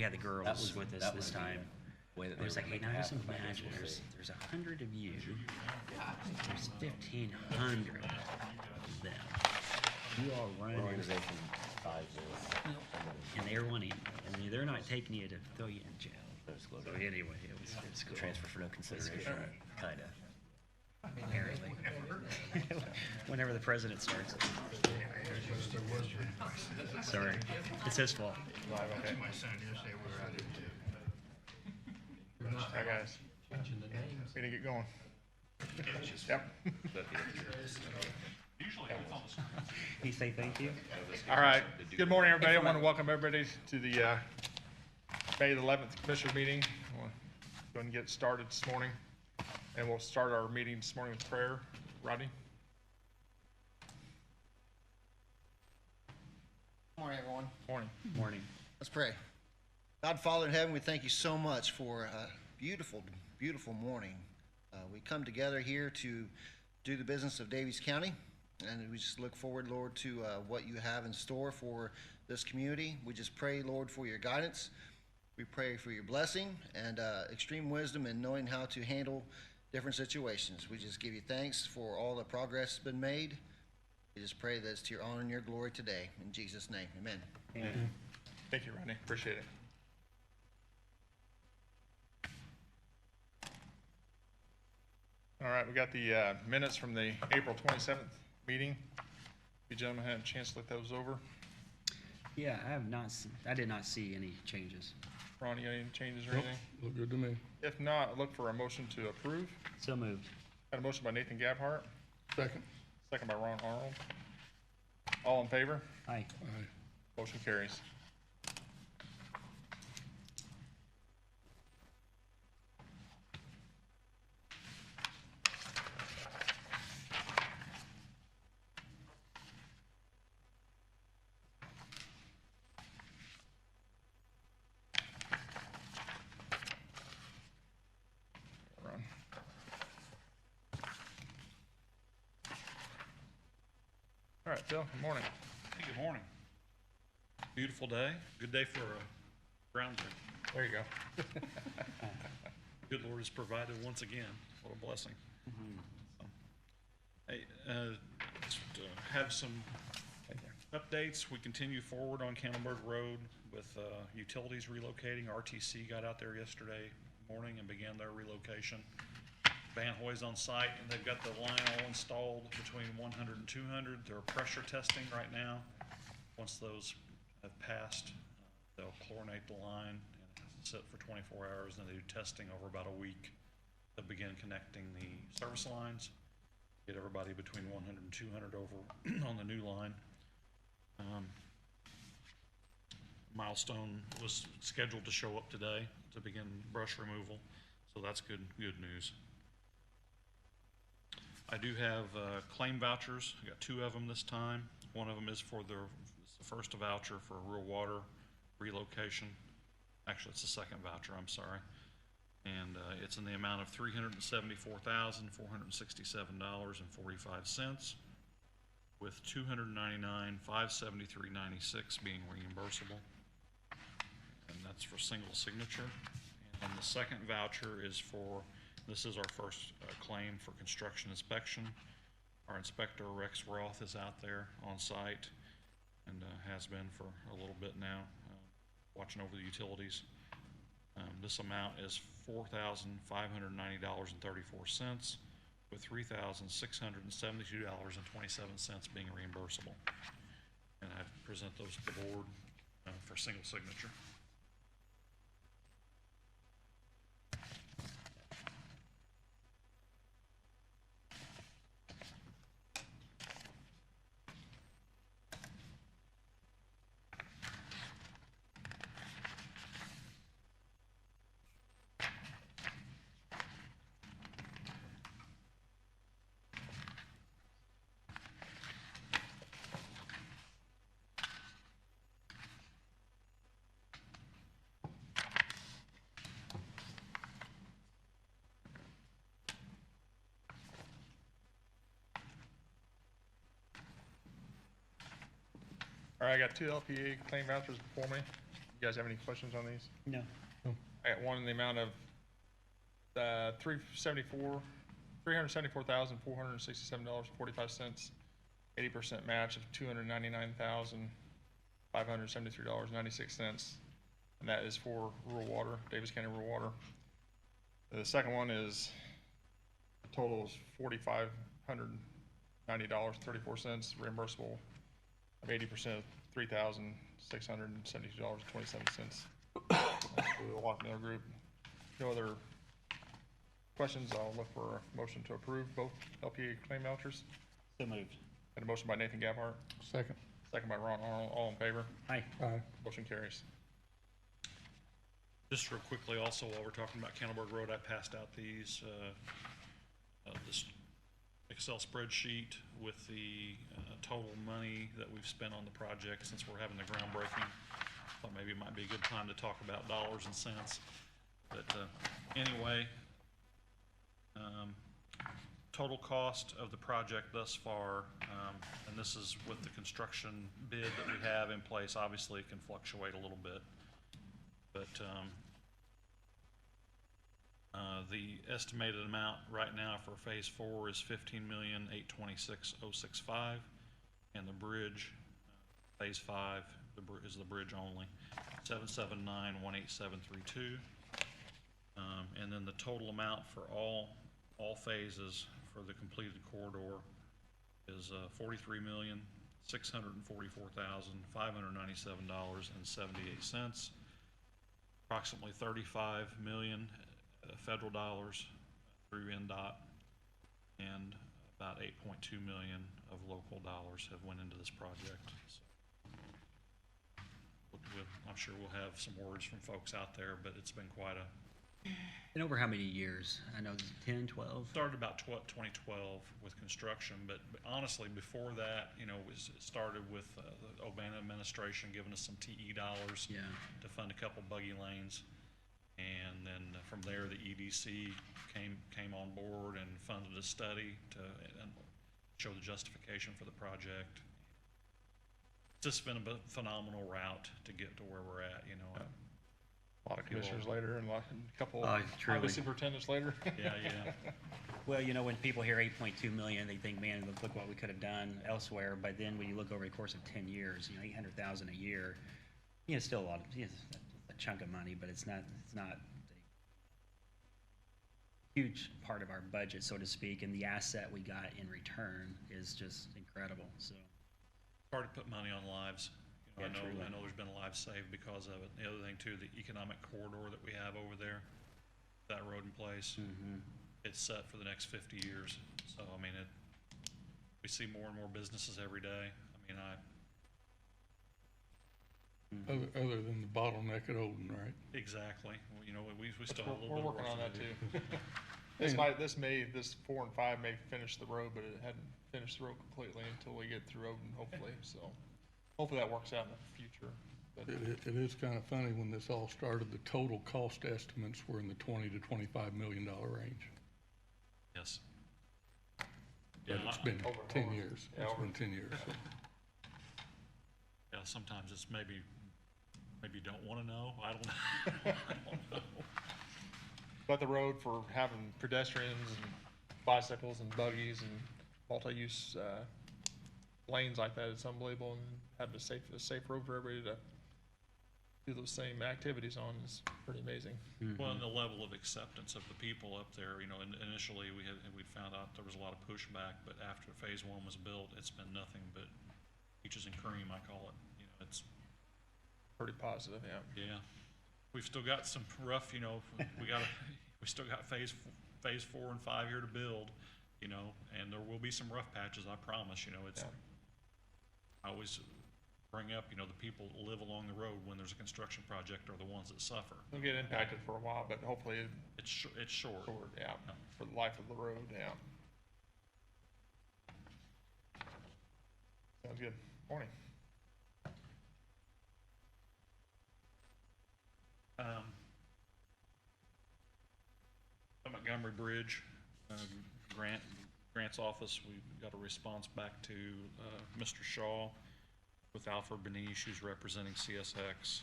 had the girls with us this time. It was like, hey, now just imagine there's 100 of you, there's 1,500 of them. You all run organization size is, and they're wanting, I mean, they're not taking you to throw you in jail. So anyway, it's cool. transfer for no consideration, kind of. Apparently. Whenever the president starts. Sorry, it's his fault. Live, okay. My son yesterday, we were out there too. Hi, guys. We need to get going. Yep. Can you say thank you? All right. Good morning, everybody. I want to welcome everybody to the May the 11th Commissioner meeting. We'll go and get started this morning. And we'll start our meeting this morning with prayer. Rodney? Good morning, everyone. Morning. Morning. Let's pray. God, Father in heaven, we thank you so much for a beautiful, beautiful morning. We come together here to do the business of Daviess County, and we just look forward, Lord, to what you have in store for this community. We just pray, Lord, for your guidance. We pray for your blessing and extreme wisdom in knowing how to handle different situations. We just give you thanks for all the progress that's been made. We just pray that it's to your honor and your glory today. In Jesus' name, amen. Amen. Thank you, Rodney. Appreciate it. All right, we got the minutes from the April 27th meeting. You gentlemen had a chance to look those over. Yeah, I did not see any changes. Ron, you got any changes or anything? Look good to me. If not, look for a motion to approve. So moved. Got a motion by Nathan Gabhart, Second. second by Ron Arnold. All in favor? Aye. Aye. Motion carries. Ron. All right, Phil, good morning. Hey, good morning. Beautiful day. Good day for a ground trip. There you go. Good Lord has provided once again. What a blessing. So, hey, just have some updates. We continue forward on Candleberg Road with utilities relocating. RTC got out there yesterday morning and began their relocation. Van Hoy's on site, and they've got the line all installed between 100 and 200. They're pressure testing right now. Once those have passed, they'll chlorinate the line and sit for 24 hours, and they do testing over about a week. They'll begin connecting the service lines, get everybody between 100 and 200 over on the new line. Milestone was scheduled to show up today to begin brush removal, so that's good news. I do have claim vouchers. I got 2 of them this time. One of them is for the first voucher for rural water relocation. Actually, it's the second voucher, I'm sorry. And it's in the amount of $374,467.45, with $299,573.96 being reimbursable. And that's for single signature. And the second voucher is for, this is our first claim for construction inspection. Our inspector, Rex Roth, is out there on site and has been for a little bit now, watching over the utilities. This amount is $4,590.34, with $3,672.27 being reimbursable. And I present those to the board for single signature. All right, I got 2 LPA claim vouchers before me. You guys have any questions on these? No. I got one in the amount of $374,467.45, 80% match of $299,573.96, and that is for rural water, Daviess County rural water. The second one is, the total is $4,590.34, reimbursable of 80% of $3,672.27. A lot in their group. No other questions? I'll look for a motion to approve both LPA claim vouchers. So moved. And a motion by Nathan Gabhart, Second. second by Ron Arnold. All in favor? Hi. Aye. Motion carries. Just real quickly, also, while we're talking about Candleberg Road, I passed out these, this Excel spreadsheet with the total money that we've spent on the project since we're having the groundbreaking. Thought maybe it might be a good time to talk about dollars and cents. But anyway, total cost of the project thus far, and this is with the construction bid that we have in place. Obviously, it can fluctuate a little bit, but the estimated amount right now for phase 4 is $15,826,065, and the bridge, phase 5, is the bridge only, $779,18732. And then the total amount for all phases for the completed corridor is $43,644,597.78. Approximately $35 million federal dollars through NDOT, and about $8.2 million of local dollars have went into this project. So, I'm sure we'll have some words from folks out there, but it's been quite a. And over how many years? I know 10, 12? Started about 2012 with construction, but honestly, before that, it started with the Obama administration giving us some TE dollars to fund a couple buggy lanes, and then from there, the EDC came on board and funded a study to show the justification for the project. It's just been a phenomenal route to get to where we're at, A lot of commissioners later and a couple truly. highway superintendents later. Yeah. Well, when people hear 8.2 million, they think, man, look what we could have done elsewhere. But then when you look over the course of 10 years, 800,000 a year, still a lot of, a chunk of money, but it's not a huge part of our budget, so to speak. And the asset we got in return is just incredible. So It's hard to put money on lives. I know there's been lives saved because of it. The other thing too, the economic corridor that we have over there, that road in place, it's set for the next 50 years. So, we see more and more businesses every day. Other than the bottleneck at Olden, right? Exactly. Well, we still have a little We're bit of working on work that to do. too. This 4 and 5 may finish the road, but it hadn't finished the road completely until we get through Odin, hopefully. So hopefully that works out in the future. But It is kind of funny, when this all started, the total cost estimates were in the $20 to $25 million range. Yes. But it's been 10 years. Yeah, It's been 10 years. So. Yeah, sometimes it's maybe you don't want to know. I don't know. But the road for having pedestrians and bicycles and buggies and multi-use lanes like that, it's unbelievable. And having a safe road for everybody to do those same activities on is pretty amazing. Well, and the level of acceptance of the people up there, initially we found out there was a lot of pushback, but after phase 1 was built, it's been nothing but peaches and cream, I call it. It's Pretty positive, yeah. Yeah, we've still got some rough, we still got phase 4 and 5 here to build, and there will be some rough patches, I promise. I always bring up, the people that live along the road when there's a construction project are the ones that suffer. They'll get impacted for a while, but hopefully It's short. yeah, for the life of the road, yeah. Sounds good. Morning. Montgomery Bridge, Grant's office, we got a response back to Mr. Shaw with Alfred Benish, who's representing CSX.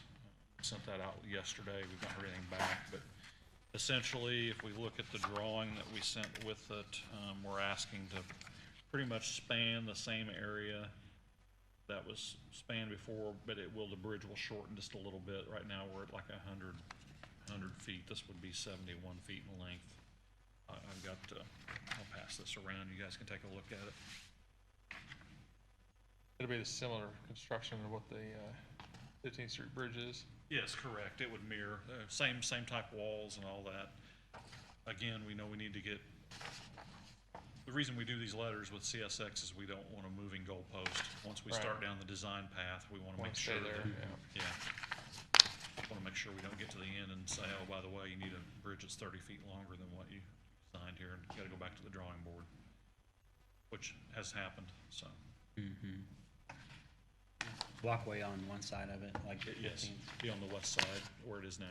sent that out yesterday. We've not heard anything back, but essentially, if we look at the drawing that we sent with it, we're asking to pretty much span the same area that was spanned before, but the bridge will shorten just a little bit. Right now, we're at like 100 feet. This would be 71 feet in length. I've got, I'll pass this around. You guys can take a look at it. It'll be the similar construction of what the 15th Street Bridge is. Yes, correct. It would mirror, same type walls and all that. Again, we know we need to get, the reason we do these letters with CSX is we don't want a moving goalpost. Once we start down the design path, we want to make sure Stay there, that, yeah. Want to make sure we don't get to the end and say, oh, by the way, you need a bridge that's 30 feet longer than what you designed here, and you got to go back to the drawing board, which has happened, so. Walkway on one side of it, like. Yes, 15th. be on the west side where it is now.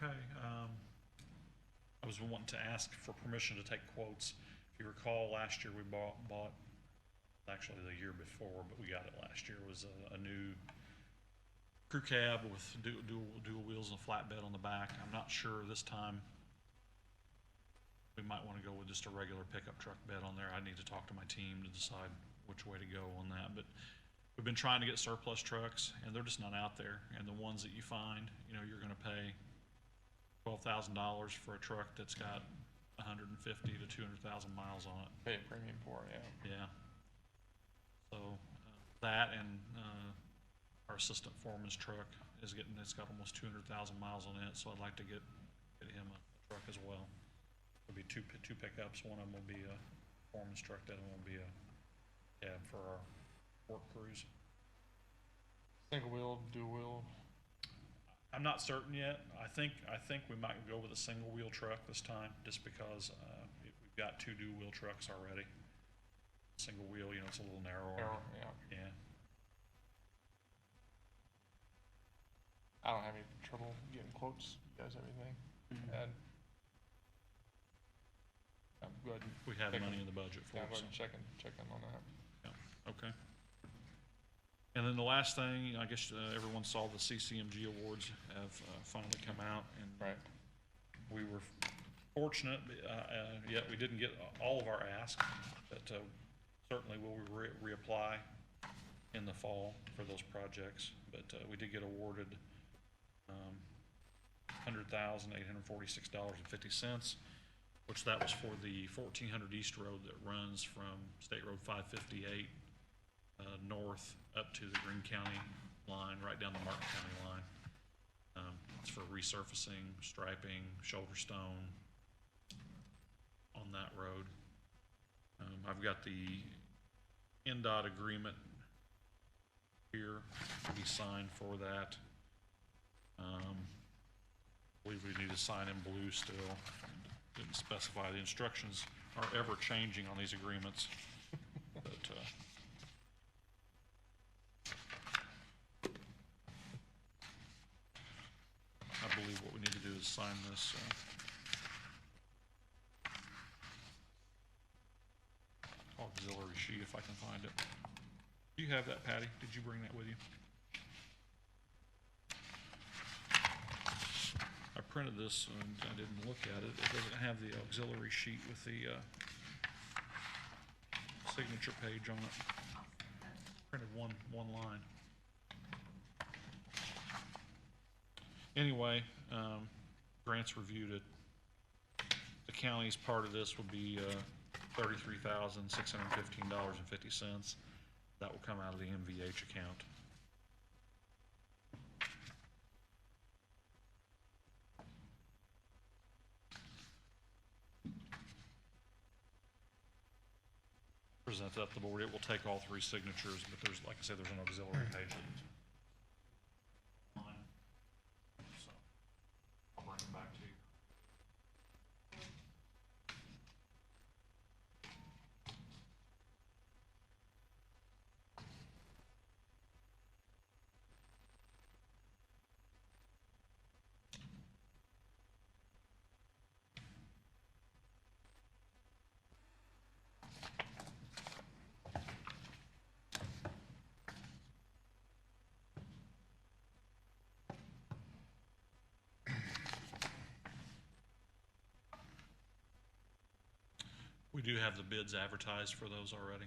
Okay, I was wanting to ask for permission to take quotes. If you recall, last year we bought, actually the year before, but we got it last year, was a new crew cab with dual wheels and a flatbed on the back. I'm not sure this time. We might want to go with just a regular pickup truck bed on there. I need to talk to my team to decide which way to go on that, but we've been trying to get surplus trucks, and they're just not out there. And the ones that you find, you know, you're going to pay $12,000 for a truck that's got 150 to 200,000 miles on it. Pay a premium for it, yeah. Yeah. So that and our assistant foreman's truck is it's got almost 200,000 miles on it. So I'd like to get him a truck as well. It'll be two pickups. One of them will be a foreman's truck. The other one will be a cab for our work crews. Single wheel, dual wheel. I'm not certain yet. I think we might go with a single wheel truck this time, just because we've got 2 dual wheel trucks already. Single wheel, you know, it's a little narrower. Yeah. Yeah. I don't have any trouble getting quotes. You guys have anything? And I'm good. We have money in the budget for Yeah, it. I'm going to check in on that. Yeah. Okay. And then the last thing, I guess everyone saw the CCMG awards have finally come out, and Right. we were fortunate, yet we didn't get all of our asks, but certainly we'll reapply in the fall for those projects. But we did get awarded $100,846.50, which that was for the 1400 East Road that runs from State Road 558 north up to the Greene County line, right down the Martin County line. It's for resurfacing, striping, shoulder stone on that road. I've got the NDOT agreement here to be signed for that. I believe we need to sign in blue still. Didn't specify. The instructions are ever changing on these agreements. But I believe what we need to do is sign this. Auxiliary sheet, if I can find it. Do you have that, Patty? Did you bring that with you? I printed this and I didn't look at it. It doesn't have the auxiliary sheet with the signature page on it. Printed one line. Anyway, Grant's reviewed it. The county's part of this would be $33,615.50. That will come out of the MVH account. Present that to the board. It will take all 3 signatures, but there's, like I said, there's an auxiliary page. So I'll bring it back to you. We do have the bids advertised for those already.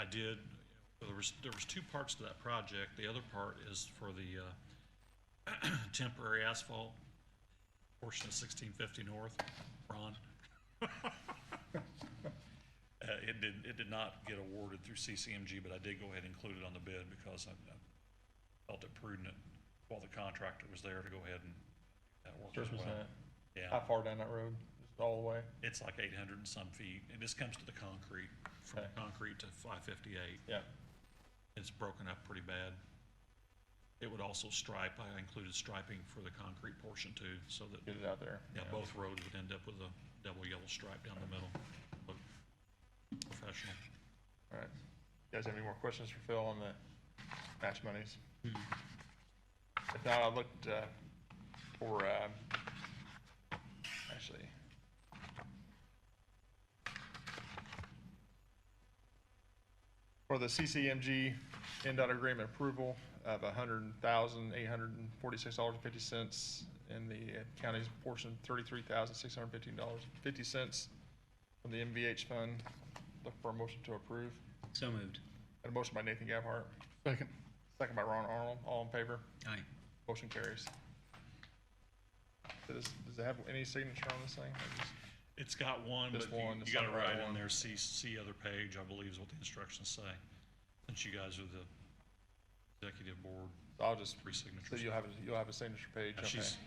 There was two parts to that project. The other part is for the temporary asphalt portion of 1650 North, Ron. It did not get awarded through CCMG, but I did go ahead and include it on the bid because I felt it prudent while the contractor was there to go ahead and that work as well. How Yeah, far down that road? Just all the way? it's like 800 and some feet, and this comes to the concrete, from Okay. concrete to 558. Yeah. It's broken up pretty bad. It would also stripe, I included striping for the concrete portion too, so that, Get it out there. yeah, both roads would end up with a double yellow stripe down the middle. Look professional. All right. You guys have any more questions for Phil on the match monies? If not, I looked for, actually, for the CCMG NDOT agreement approval of $100,846.50 in the county's portion, $33,615.50 from the MVH fund. Look for a motion to approve. So moved. Got a motion by Nathan Gabhart, Second. second by Ron Arnold. All in favor? Aye. Motion carries. Does it have any signature on this thing? Or just- It's got one, but Just one, you the gotta separate write in one. there, see other page, I believe is what the instructions say. Since you guys are the executive board, I'll just, three so signatures. you'll have a signature page, Yeah, okay. she's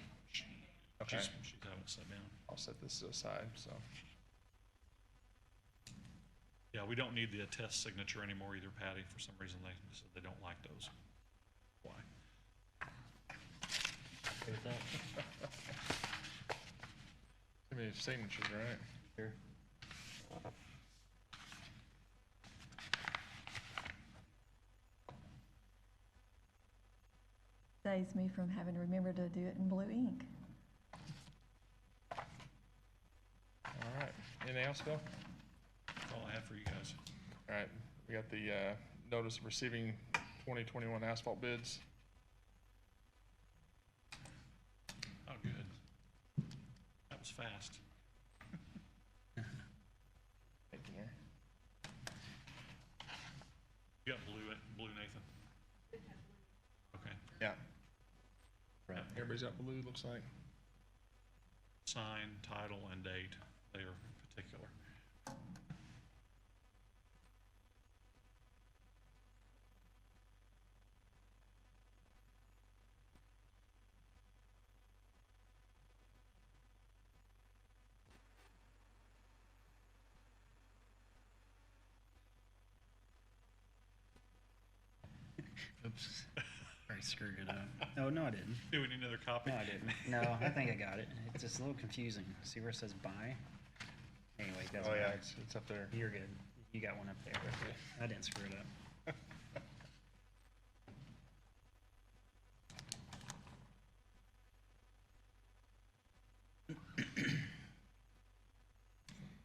Okay. having it set down. I'll set this aside, so. Yeah, we don't need the attest signature anymore either, Patty. For some reason, they said they don't like those. Why? Okay with that? Too many signatures, right? Sure. Saves me from having to remember to do it in blue ink. All right. Anything else, Phil? That's all I have for you guys. All right. We got the notice of receiving 2021 asphalt bids. Oh, good. That was fast. Thank you, Mayor. You got blue, Nathan? Okay. Yeah. Right. Everybody's got blue, looks like. Sign, title, and date. They are particular. Oops. I screwed it up. Oh, no, I didn't. Do we need another copy? No, I didn't. No, I think I got it. It's just a little confusing. See where it says buy? Anyway, it doesn't Oh, yeah, matter. it's up there. You're good. You got one up there. I didn't screw it up.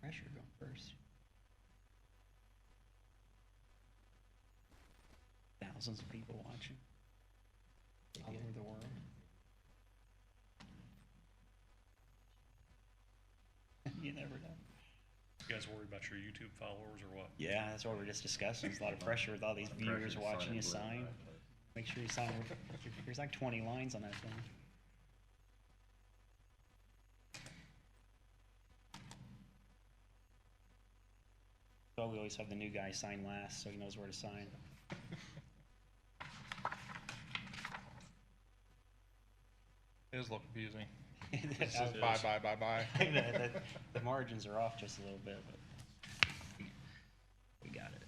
I should go first. Thousands of people watching. All over the world. You never know. You guys worried about your YouTube followers or what? Yeah, that's what we're just discussing. There's a lot of pressure with all these viewers Pressure to watching you in blue, sign. right? Make sure you sign. There's like 20 lines on that thing. So we always have the new guy sign last, so he knows where to sign. It is a little confusing. The- It says bye, bye, bye, bye. the margins are off just a little bit, but we got it.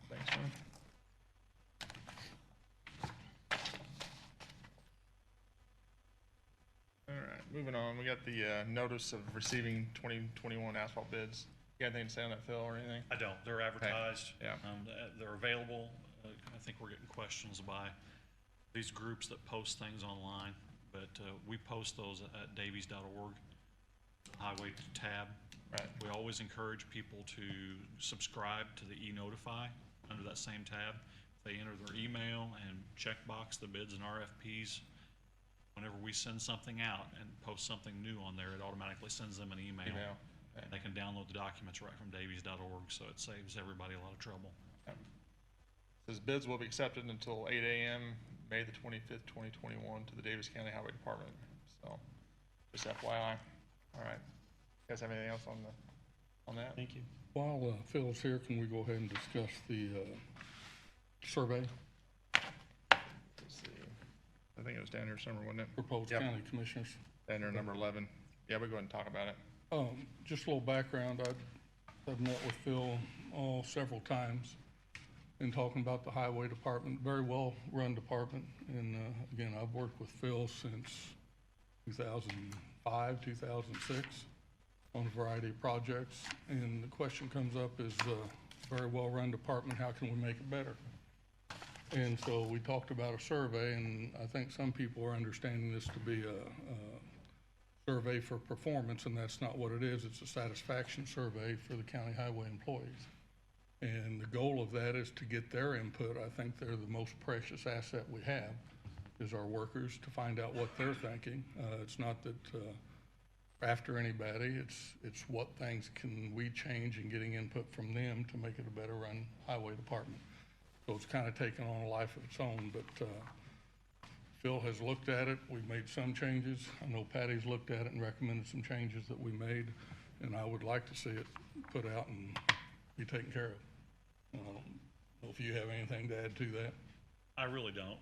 Thanks, man. All right, moving on. We got the notice of receiving 2021 asphalt bids. You got anything to say on that, Phil, or anything? I don't. They're advertised. Yeah. They're available. I think we're getting questions by these groups that post things online, but we post those at davies.org, highway tab. Right. We always encourage people to subscribe to the e-notify under that same tab. They enter their email and checkbox the bids and RFPs. Whenever we send something out and post something new on there, it automatically sends them an email. Okay. They can download the documents right from davies.org, so it saves everybody a lot of trouble. Says bids will be accepted until 8 a.m. May the 25th, 2021 to the Daviess County Highway Department. So, just FYI. All right. You guys have anything else on that? Thank you. While Phil's here, can we go ahead and discuss the survey, Let's see. I think it was down here somewhere, wasn't it? proposed Yep. county commissioners? Down there, number 11. Yeah, we'll go ahead and talk about it. Just a little background, I've met with Phil several times in talking about the highway department, very well-run department. And again, I've worked with Phil since 2005, 2006 on a variety of projects. And the question comes up is, very well-run department, how can we make it better? And so we talked about a survey, and I think some people are understanding this to be a survey for performance, and that's not what it is. It's a satisfaction survey for the county highway employees. And the goal of that is to get their input. I think they're the most precious asset we have, is our workers, to find out what they're thinking. It's not that after anybody, it's what things can we change and getting input from them to make it a better run highway department. So it's kind of taken on a life of its own, but Phil has looked at it. We've made some changes. I know Patty's looked at it and recommended some changes that we made, and I would like to see it put out and be taken care of. I don't know if you have anything to add to that. I really don't.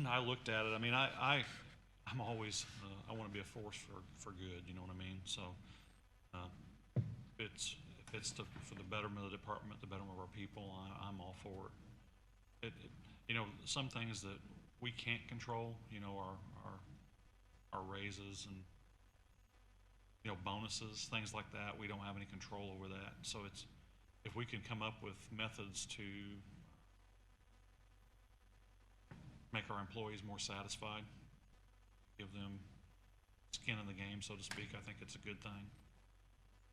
I looked at it. I mean, I'm always, I want to be a force for good, you know what I mean? So, if it's for the betterment of the department, the betterment of our people, I'm all for it. You know, some things that we can't control, you know, our raises and, you know, bonuses, things like that. We don't have any control over that. So if we can come up with methods to make our employees more satisfied, give them skin in the game, so to speak, I think it's a good thing.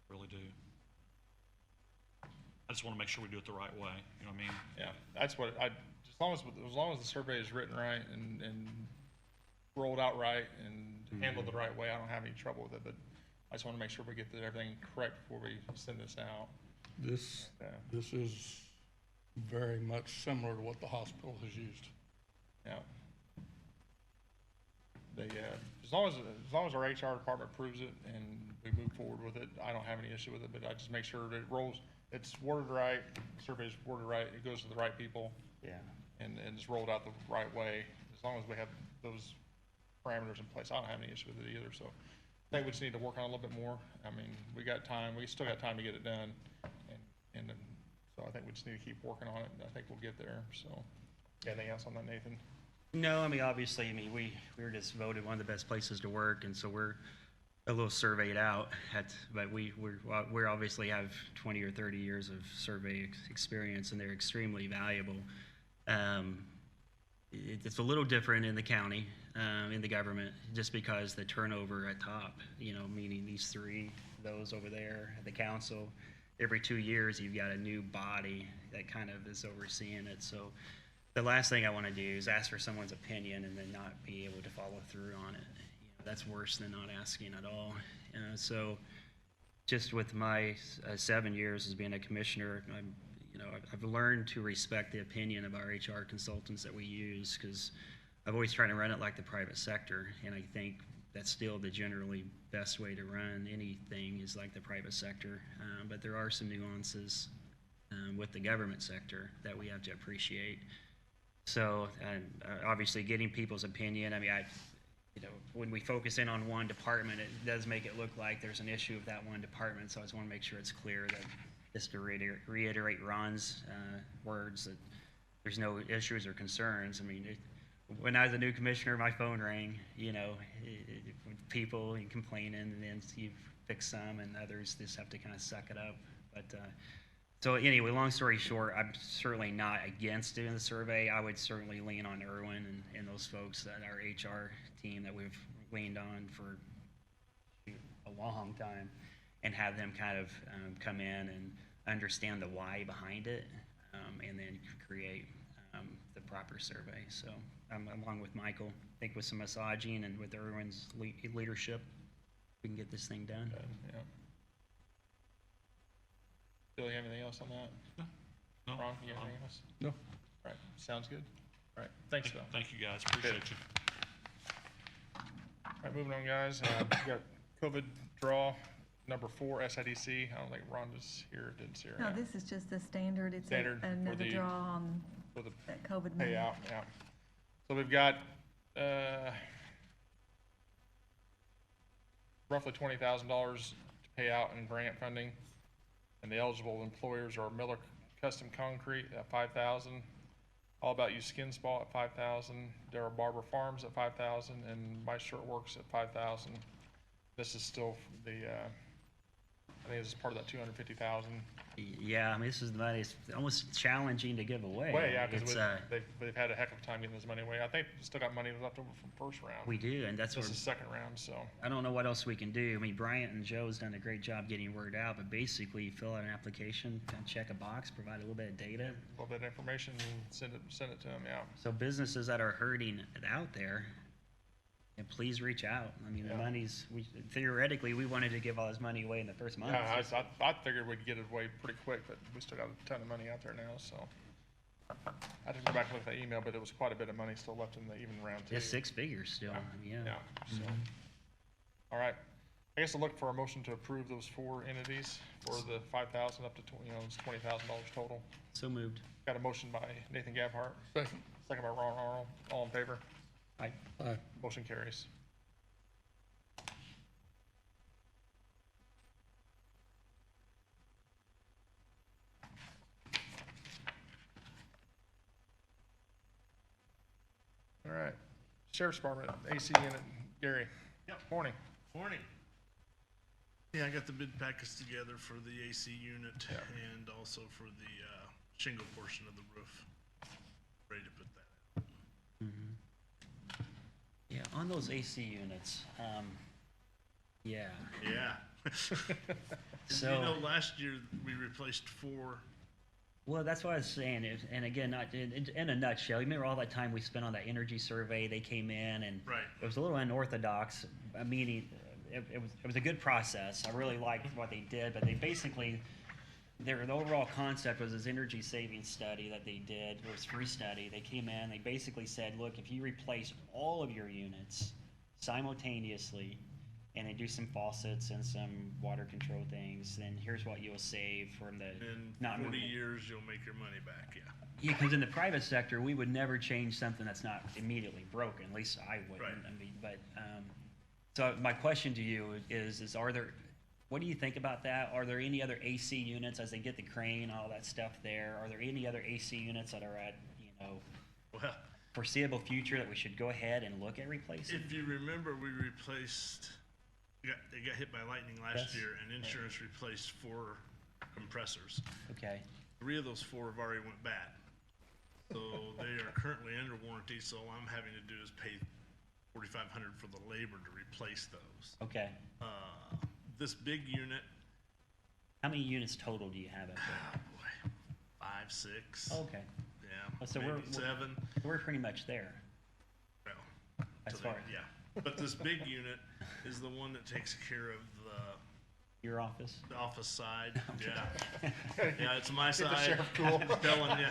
Really do. I just want to make sure we do it the right way. You know what I mean? Yeah, that's what as long as the survey is written right and rolled out right and handled the right way, I don't have any trouble with it. But I just want to make sure we get everything correct before we send this out. This is very much similar to what the hospital has used. Yeah. They as long as our HR department approves it and we move forward with it, I don't have any issue with it. But I just make sure that it's worded right, the survey's worded right, it goes to the right people. Yeah. And it's rolled out the right way. As long as we have those parameters in place, I don't have any issue with it either. So I think we just need to work on it a little bit more. I mean, we got time. We still got time to get it done. And so I think we just need to keep working on it, and I think we'll get there. So, anything else on that, Nathan? No, I mean, obviously, I mean, we were just voted one of the best places to work, and so we're a little surveyed out. But we obviously have 20 or 30 years of survey experience, and they're extremely valuable. It's a little different in the county, in the government, just because the turnover at top, you know, meaning these those over there at the council, every 2 years you've got a new body that kind of is overseeing it. So the last thing I want to do is ask for someone's opinion and then not be able to follow through on it. You know, that's worse than not asking at all. So just with my 7 years as being a commissioner, I've learned to respect the opinion of our HR consultants that we use, because I've always tried to run it like the private sector, and I think that's still the generally best way to run anything is like the private sector. But there are some nuances with the government sector that we have to appreciate. So obviously getting people's opinion, I mean, when we focus in on one department, it does make it look like there's an issue with that one department. So I just want to make sure it's clear that, just to reiterate Ron's words, that there's no issues or concerns. I mean, when I was a new commissioner, my phone rang, with people and complaining, and then you fix some and others just have to kind of suck it up. But so anyway, long story short, I'm certainly not against doing the survey. I would certainly lean on Erwin and those folks that our HR team that we've leaned on for a long time. and have them kind of come in and understand the why behind it, and then create the proper survey. So along with Michael, I think with some massaging and with everyone's leadership, we can get this thing done. Yeah. Bill, you have anything else on that? No, Ron, you have anything else? No. All right, sounds good. All right, thanks, Bill. Thank you, guys. Appreciate you. All right, moving on, guys. We got COVID draw number 4, SIDC. I don't think Rhonda's here, didn't see her. No, this is just a standard. It's Standard for another the- draw on For the that COVID money. payout, yeah. So we've got, roughly $20,000 to pay out in grant funding. And the eligible employers are Miller Custom Concrete at $5,000, All About You Skin Spa at $5,000, Darrell Barber Farms at $5,000, and My Shirt Works at $5,000. This is still the, I think this is part of that 250,000. Yeah, I mean, this is the money. It's almost challenging to give away. Way, yeah, because It's, they've had a heck of a time getting this money away. I think we still got money left over from first round. we do, and that's This what is second round, so. I don't know what else we can do. I mean, Bryant and Joe's done a great job getting word out, but basically, you fill out an application, kind of check a box, provide a little bit of data. A little bit of information and send it to them, yeah. So businesses that are hurting out there, and please reach out. I mean, the Yeah. money's, theoretically, we wanted to give all this money away in the first month. Yeah, I figured we'd get it away pretty quick, but we still got a ton of money out there now, so. I didn't go back and look at that email, but there was quite a bit of money still left in the even round too. It's 6 figures still, yeah. Yeah, so. All right, I guess I'll look for a motion to approve those 4 entities for the 5,000 up to, it's $20,000 total. So moved. Got a motion by Nathan Gabhart, Second. second by Ron Arnold, all in favor? Aye. Aye. Motion carries. All right, Sheriff's Department, AC unit, Gary. Yep. Morning. Morning. Yeah, I got the bid package together for the AC unit Yeah. and also for the shingle portion of the roof. Ready to put that in. Yeah, on those AC units, yeah. Yeah. So- You know, last year we replaced 4. Well, that's what I was saying, and again, not in a nutshell. You remember all that time we spent on that energy survey? They came in, and Right. it was a little unorthodox. Meaning, it was a good process. I really liked what they did, but they basically, the overall concept was this energy savings study that they did. It was a free study. They came in, they basically said, look, if you replace all of your units simultaneously, and they do some faucets and some water control things, then here's what you'll save from the In not 40 moving. years, you'll make your money back, yeah. Yeah, because in the private sector, we would never change something that's not immediately broken. At least I wouldn't. Right. I mean, but so my question to you is are there? What do you think about that? Are there any other AC units as they get the crane, all that stuff there? Are there any other AC units that are at Well, foreseeable future that we should go ahead and look at replacing? if you remember, we replaced, it got hit by lightning last Yes. year, and insurance replaced 4 compressors. Okay. 3 of those 4 have already went bad. So they are currently under warranty, so all I'm having to do is pay $4,500 for the labor to replace those. Okay. This big unit, How many units total do you have out there? boy, 5, 6, Okay. yeah, So maybe we're- 7. We're pretty much there. Well, As so far- yeah. But this big unit is the one that takes care of Your office? the office side, yeah. Yeah, it's my Get the side. sheriff cool. I'm telling you.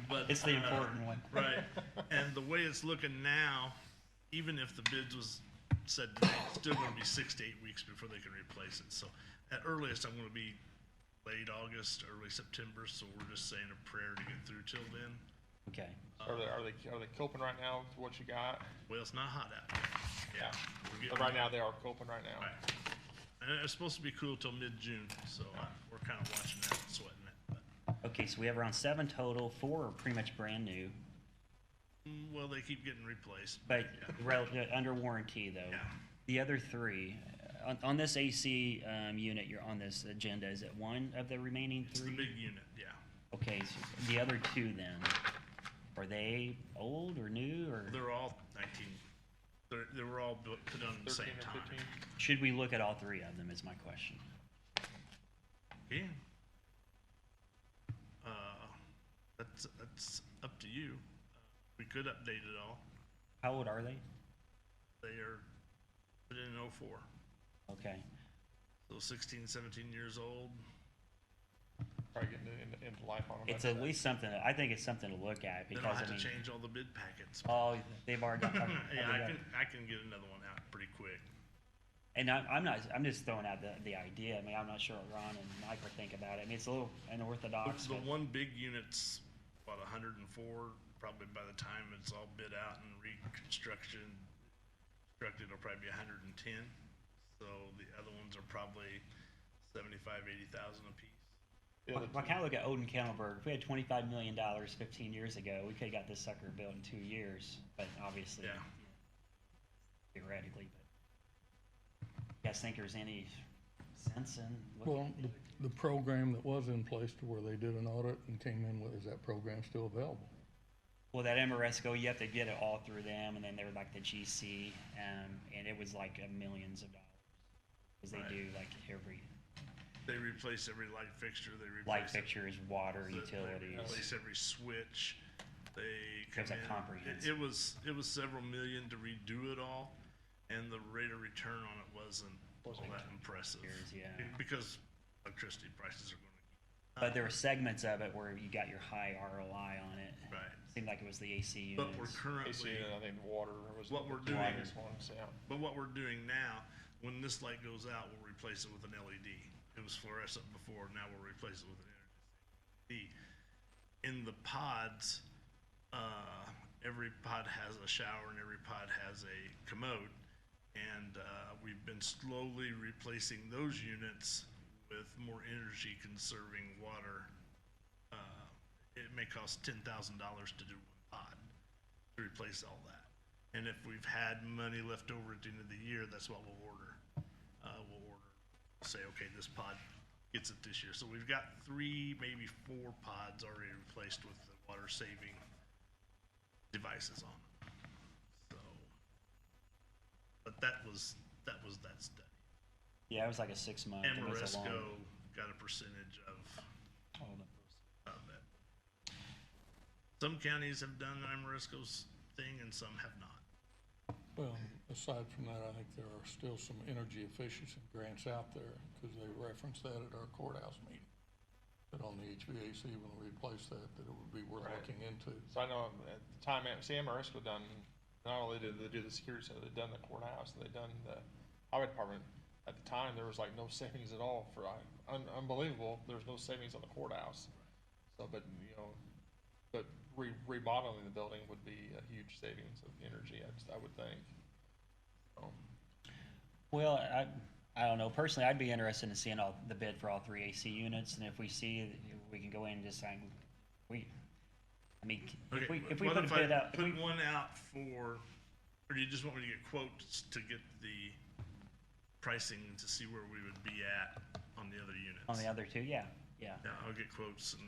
But, It's the important one. Right, and the way it's looking now, even if the bids was said today, it's still gonna be 6 to 8 weeks before they can replace it. So at earliest, I'm gonna be late August, early September, so we're just saying a prayer to get through till then. Okay. Are they coping right now with what you got? Well, it's not hot out. Yeah. we're But getting- right now, they are coping right now. Right. And it's supposed to be cool till mid-June, so we're kinda watching that and sweating it, but, Okay, so we have around 7 total. 4 are pretty much brand new, well, they keep getting replaced. but Yeah. under warranty though. Yeah. The other 3, on this AC unit, you're on this agenda, is it one of the remaining It's the 3? big unit, yeah. Okay, so the other 2 then, are they old or new or? They're all 19, They were all put on at the 13 same or time. 15? Should we look at all three of them is my question. Yeah. That's up to you. We could update it all. How old are they? They are put in '04, Okay. so 16, 17 years old. Probably getting into life on them. It's at least something, I think it's something to look at Then because, I'll I have to mean, change all the bid packets. oh, they've already got. Yeah, I can get another one out pretty quick. And I'm just throwing out the idea. I mean, I'm not sure what Ron and Mike would think about it. I mean, it's a little unorthodox. The but- one big unit's about 104, probably by the time it's all bid out and constructed, it'll probably be 110. So the other ones are probably 75, 80,000 a piece. Yeah, I kind of look at Odin Kettelberg. If we had $25 million 15 years ago, we could have got this sucker built in 2 years. But obviously, Yeah. theoretically, but you guys think there's any sense in Well, looking? the program that was in place to where they did an audit and came in with, is that program still available? Well, that Amoresco, you have to get it all through them, and then they're like the GC, and it was like millions of dollars because they Right. do like every They replace every light fixture, they replace. light fixtures, water, They utilities. replace every switch. They come It's a in. comprehensive. It was several million to redo it all, and the rate of return on it wasn't all that impressive. Years, yeah. Because electricity prices are going But there were segments of it where you got your high ROI on it. to, right. Seemed like it was the AC But units. we're currently. AC, and I think water was What we're the doing- biggest ones, yeah. But what we're doing now, when this light goes out, we'll replace it with an LED. It was fluorescent before, now we'll replace it with an LED. In the pods, every pod has a shower and every pod has a commode. And we've been slowly replacing those units with more energy conserving water. It may cost $10,000 to do one pod, to replace all that. And if we've had money left over at the end of the year, that's what we'll order. Say, okay, this pod gets it this year. So we've got 3, maybe 4 pods already replaced with the water saving devices on them. So, but that was that study. Yeah, it was like a 6 month. It was a long. Amoresco got a percentage of it. Some counties have done Amoresco's thing and some have not. Well, aside from that, I think there are still some energy efficiency grants out there, because they referenced that at our courthouse meeting. That on the HVAC, when we replace that it would be worth Right. looking into. So I know at the time, Amoresco done, not only did they do the security center, they done the courthouse, they done the highway department. At the time, there was like no savings at all for, unbelievable, there's no savings on the courthouse. So, but, but remodeling the building would be a huge savings of energy, I would think. So, Well, I don't know. Personally, I'd be interested in seeing the bid for all 3 AC units, and if we see, we can go in and just say, if we what put a if bid I out, put one out for, or do you just want me to get quotes to get the pricing to see where we would be at on the other units? on the other 2, yeah. Yeah, I'll get quotes and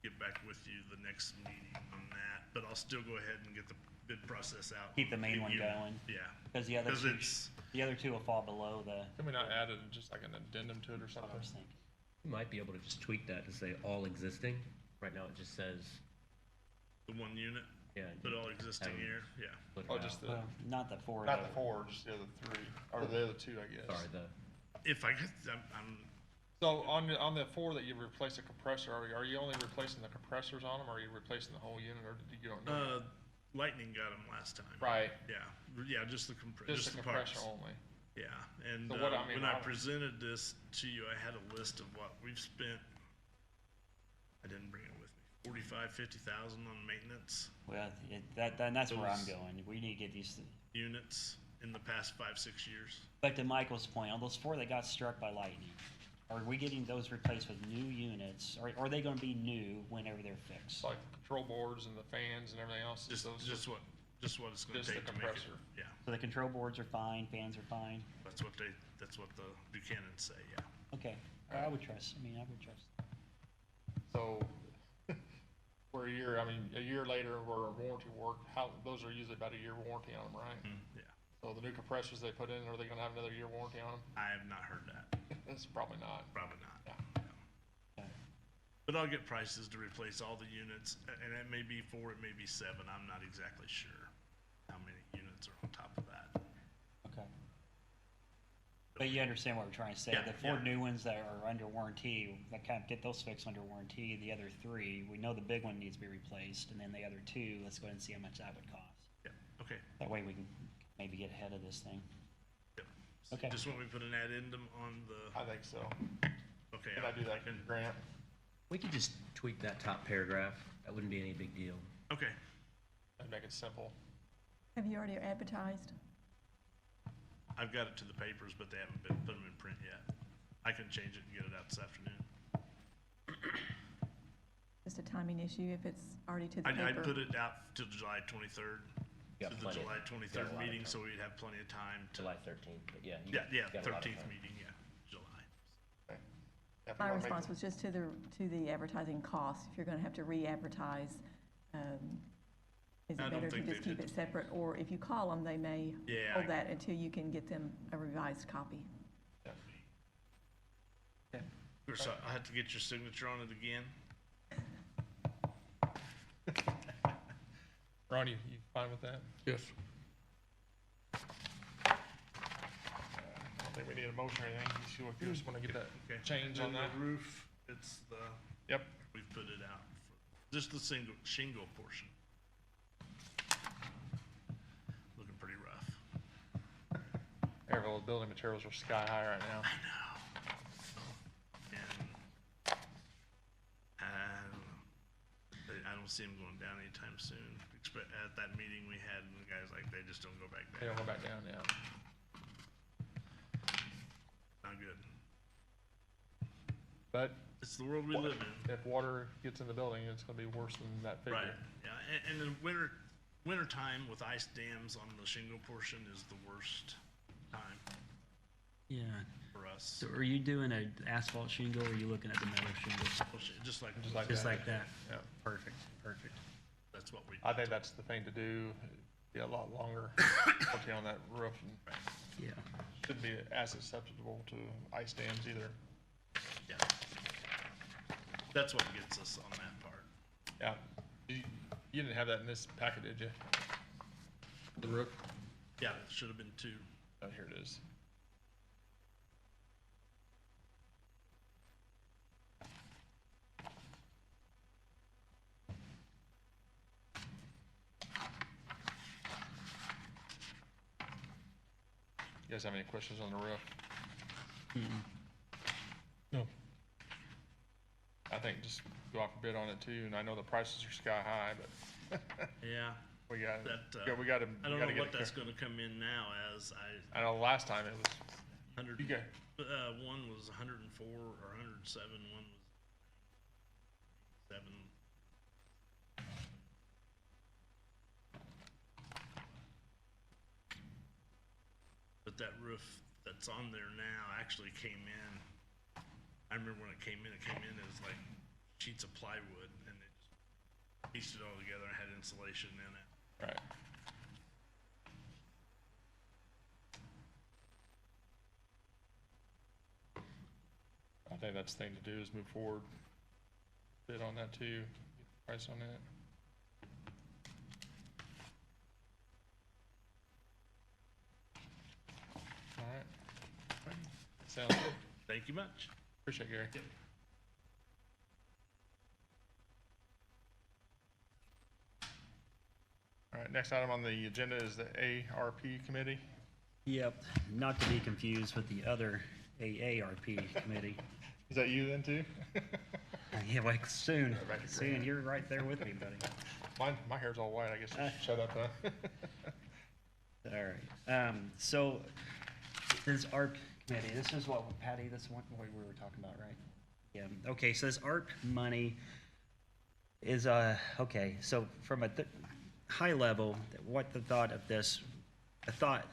get back with you the next meeting on that, but I'll still go ahead and get the bid process out. Keep the main one You- going. Yeah. Because the other 'Cause 2, it's- the other 2 will fall below the. can we not add it, just like an addendum to it or I something? was thinking. You might be able to just tweak that to say all existing. Right now it just says, The one unit, yeah. but all existing Um, here, yeah. split it Oh, out. just the, Well, not the 4. not though. the 4, just the other 3, or the other 2, I guess. Sorry, If I get, I'm So on the 4 that you replace a compressor, are you only replacing the compressors on them, or are you replacing the whole unit, or you don't know? Lightning got them last time. Right, Yeah, just the just the parts. compressor only. Yeah, and So what, I mean, when I I- presented this to you, I had a list of what we've spent. I didn't bring it with me. 45, 50,000 on maintenance Well, that's where I'm Those- going. We need to get these. units in the past 5, 6 years. But to Michael's point, on those 4 that got struck by lightning, are we getting those replaced with new units, or are they going to be new whenever they're fixed? It's like the control boards and the fans and everything else. Just what it's going to Just the take to make it. compressor. Yeah, So the control boards are fine, fans are fine. that's what the Buchanans say. Yeah. Okay, I would trust. I would trust. So, for a year later, where warranty work, those are usually about a year warranty on them, right? Yeah. So the new compressors they put in, are they gonna have another year warranty on them? I have not heard that. That's probably not. Probably not. Yeah. But I'll get prices to replace all the units, and it may be 4, it may be 7. I'm not exactly sure how many units are on top of that. Okay. But you understand what we're trying to say? Yeah, The 4 yeah. new ones that are under warranty, that kind of get those fixed under warranty. The other 3, we know the big one needs to be replaced, and then the other 2, let's go ahead and see how much that would cost. Yeah, okay. That way we can maybe get ahead of this thing. Yep. So Okay. Just want me to put an addendum on the, I think so. okay. Can I do that, Grant? We could just tweak that top paragraph. That wouldn't be any big deal. Okay, I'd make it simple. Have you already advertised? I've got it to the papers, but they haven't been, put them in print yet. I can change it and get it out this afternoon. Just a timing issue if it's already to the I'd paper? put it out to July 23rd, Got to the plenty of- July got a 23rd lot of meeting, time. so we'd have plenty of time to. July 13th, but yeah. you Yeah, got a lot of 13th time. meeting, yeah, July. Okay. Yeah, if we My wanna make response it- was just to the advertising cost. If you're gonna have to re-advertise, is I it don't better to think just they keep did. it separate? Or if you call them, they may Yeah, hold I- that until you can get them a revised copy. So I have to get your signature on it again. Ron, you fine with that? Yes. I don't think we need a motion or anything. You just wanna get that Okay. change on And that? the roof, it's the, Yep. we put it out, for just the single shingle portion. Looking pretty rough. Airville building materials are sky high right now. I know. And I don't see them going down anytime soon. At that meeting we had, and the guy's like, they just don't go back They don't down. go back down, yeah. Not good. But It's the world we live in. if water gets in the building, it's gonna be worse than that figure. Right, yeah, and in winter time with ice dams on the shingle portion is the worst time Yeah. for us. So are you doing an asphalt shingle or are you looking at the metal shingle? Just like, Just like that? Yeah. Perfect, perfect. that's what we, I think that's the thing to do. Be a lot longer working on that roof and Yeah. shouldn't be as susceptible to ice dams either. yeah. That's what gets us on that part. Yeah. You didn't have that in this packet, did you? The roof? Yeah, it should have been 2. Oh, here it is. You guys have any questions on the roof? No. I think just go off a bid on it too, and I know the prices are sky high, but Yeah, we got, that, we gotta, I we don't gotta know get what it. that's gonna come in now as I know last time it was, 100, you got, one was 104 or 107, one was 7. But that roof that's on there now actually came in, I remember when it came in as like sheets of plywood, and they just pieced it all together and had insulation in it. right. I think that's the thing to do is move forward. Bid on that too, get the price on that. All right. Sounds good. Thank you much. Appreciate it, Gary. Yep. All right, next item on the agenda is the ARP committee. Yep, not to be confused with the other AARP committee. Is that you then too? Yeah, like soon, Right, right. soon, you're right there with me, buddy. My hair's all white, I guess. Shut up, huh? All right, so this ARP committee, this is what, Patty, this one, what we were talking about, right? Yeah, okay, so this ARP money is, okay, so from a high level, what the thought of this, the thought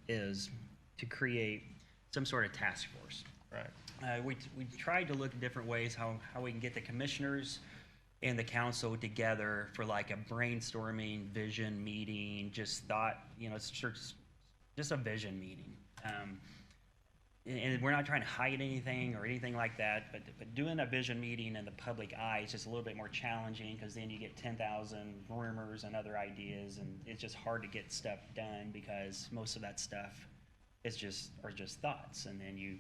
is to create some sort of task force. Right. We tried to look at different ways how we can get the commissioners and the council together for like a brainstorming, vision meeting, just thought, you know, just a vision meeting. And we're not trying to hide anything or anything like that, but doing a vision meeting in the public eye is just a little bit more challenging, because then you get 10,000 rumors and other ideas, and it's just hard to get stuff done, because most of that stuff is just thoughts, and then you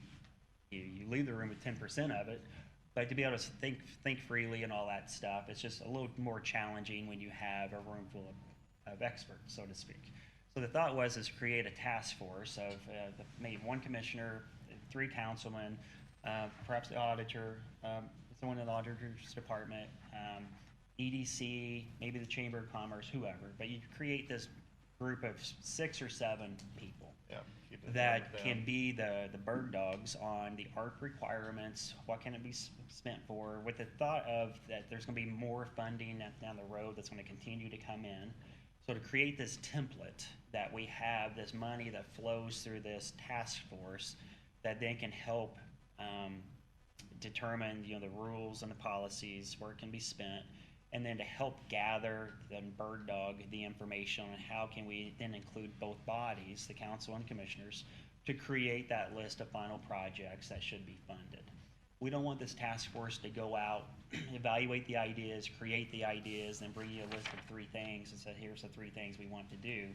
leave the room with 10% of it. But to be able to think freely and all that stuff, it's just a little more challenging when you have a room full of experts, so to speak. So the thought was is create a task force of maybe one commissioner, 3 councilmen, perhaps the auditor, someone in the auditor's department, EDC, maybe the Chamber of Commerce, whoever. But you create this group of 6 or 7 people that can be the bird dogs on the ARP requirements. What can it be spent for? With the thought of that there's going to be more funding down the road that's going to continue to come in. So to create this template that we have, this money that flows through this task force that then can help determine, the rules and the policies, where it can be spent, and then to help gather and bird dog the information on how can we then include both bodies, the council and commissioners, to create that list of final projects that should be funded. We don't want this task force to go out, evaluate the ideas, create the ideas, and bring you a list of 3 things and say, here's the 3 things we want to do.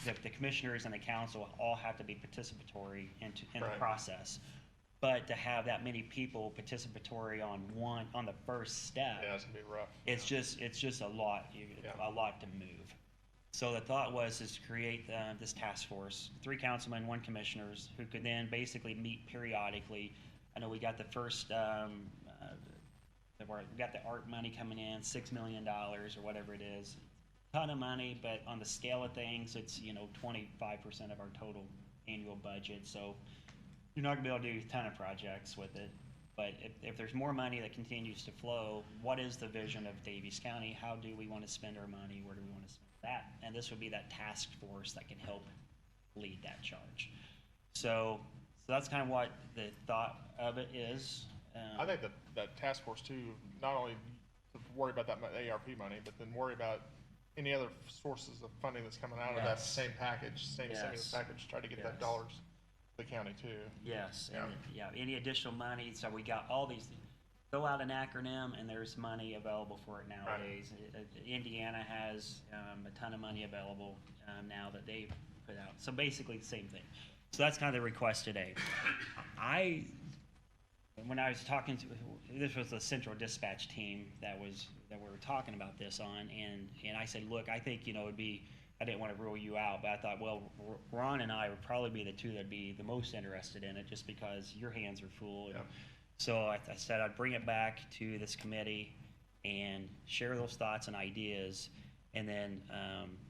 The commissioners and the council all have to be participatory in the process. But to have that many people participatory on the first step, Yeah, it's gonna be rough. it's just a lot, a lot to move. So the thought was is to create this task force, 3 councilmen, 1 commissioners, who could then basically meet periodically. I know we got the first, we got the ARP money coming in, $6 million or whatever it is. Ton of money, but on the scale of things, it's 25% of our total annual budget. So you're not gonna be able to do a ton of projects with it. But if there's more money that continues to flow, what is the vision of Daviess County? How do we want to spend our money? Where do we want to spend that? And this would be that task force that can help lead that charge. So that's kind of what the thought of it is. I think that task force too, not only to worry about that ARP money, but then worry about any other sources of funding that's coming out of that same package, stimulus package, try to get that dollars to the county too. Yes, and any additional money, so we got all these, fill out an acronym and there's money available for it nowadays. Indiana has a ton of money available now that they've put out. So basically the same thing. So that's kind of the request today. When I was talking to, this was the central dispatch team that we were talking about this on, and I said, look, I think, it'd be, I didn't want to rule you out, but I thought, well, Ron and I would probably be the 2 that'd be the most interested in it, just because your hands are full. And so I said I'd bring it back to this committee and share those thoughts and ideas. And then